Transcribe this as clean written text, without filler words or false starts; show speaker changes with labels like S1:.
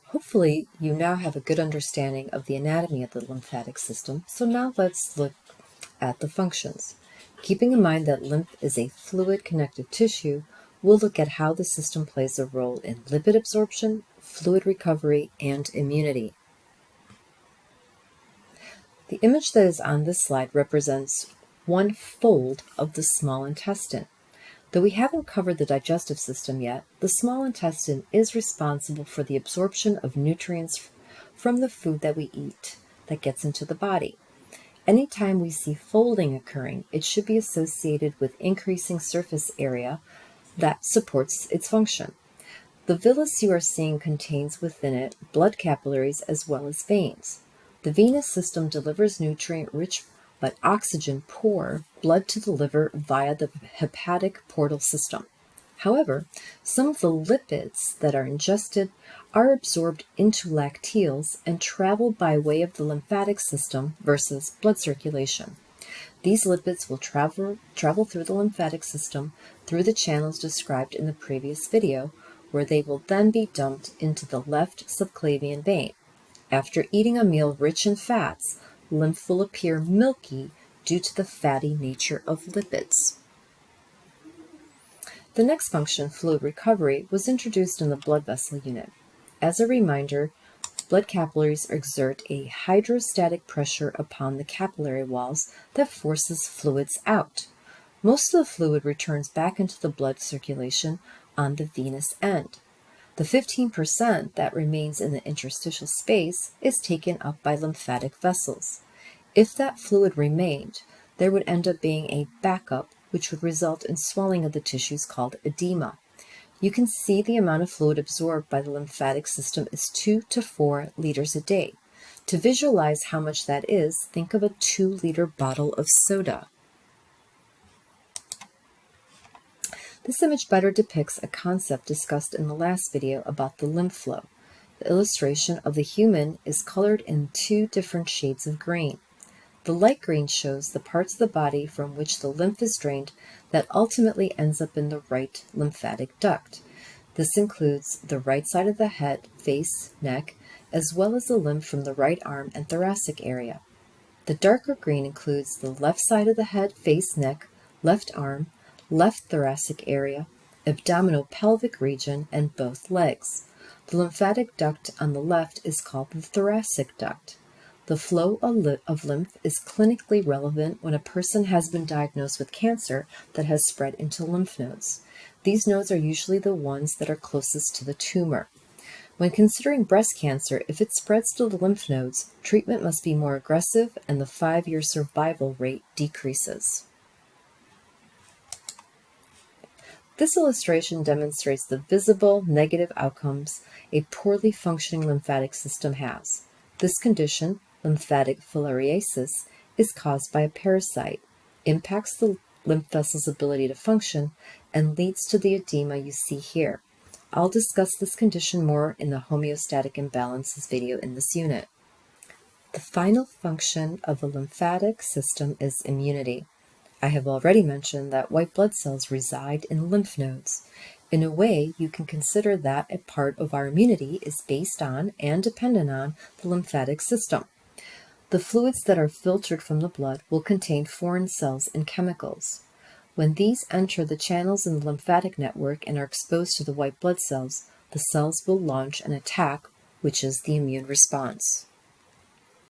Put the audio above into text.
S1: Hopefully, you now have a good understanding of the anatomy of the lymphatic system, so now let's look at the functions. Keeping in mind that lymph is a fluid connective tissue, we'll look at how the system plays a role in lipid absorption, fluid recovery, and immunity. The image that is on this slide represents one fold of the small intestine. Though we haven't covered the digestive system yet, the small intestine is responsible for the absorption of nutrients from the food that we eat that gets into the body. Anytime we see folding occurring, it should be associated with increasing surface area that supports its function. The villus you are seeing contains within it blood capillaries as well as veins. The venous system delivers nutrient-rich but oxygen-poor blood to the liver via the hepatic portal system. However, some of the lipids that are ingested are absorbed into lacteals and travel by way of the lymphatic system versus blood circulation. These lipids will travel through the lymphatic system through the channels described in the previous video, where they will then be dumped into the left subclavian vein. After eating a meal rich in fats, lymph will appear milky due to the fatty nature of lipids. The next function, fluid recovery, was introduced in the blood vessel unit. As a reminder, blood capillaries exert a hydrostatic pressure upon the capillary walls that forces fluids out. Most of the fluid returns back into the blood circulation on the venous end. The 15% that remains in the interstitial space is taken up by lymphatic vessels. If that fluid remained, there would end up being a backup, which would result in swelling of the tissues called edema. You can see the amount of fluid absorbed by the lymphatic system is 2 to 4 liters a day. To visualize how much that is, think of a 2-liter bottle of soda. This image better depicts a concept discussed in the last video about the lymph flow. The illustration of the human is colored in 2 different shades of green. The light green shows the parts of the body from which the lymph is drained that ultimately ends up in the right lymphatic duct. This includes the right side of the head, face, neck, as well as the lymph from the right arm and thoracic area. The darker green includes the left side of the head, face, neck, left arm, left thoracic area, abdominopelvic region, and both legs. The lymphatic duct on the left is called the thoracic duct. The flow of lymph is clinically relevant when a person has been diagnosed with cancer that has spread into lymph nodes. These nodes are usually the ones that are closest to the tumor. When considering breast cancer, if it spreads to the lymph nodes, treatment must be more aggressive and the 5-year survival rate decreases. This illustration demonstrates the visible negative outcomes a poorly functioning lymphatic system has. This condition, lymphatic filariasis, is caused by a parasite, impacts the lymph vessel's ability to function, and leads to the edema you see here. I'll discuss this condition more in the homeostatic imbalances video in this unit. The final function of the lymphatic system is immunity. I have already mentioned that white blood cells reside in lymph nodes. In a way, you can consider that a part of our immunity is based on and dependent on the lymphatic system. The fluids that are filtered from the blood will contain foreign cells and chemicals. When these enter the channels in the lymphatic network and are exposed to the white blood cells, the cells will launch an attack, which is the immune response.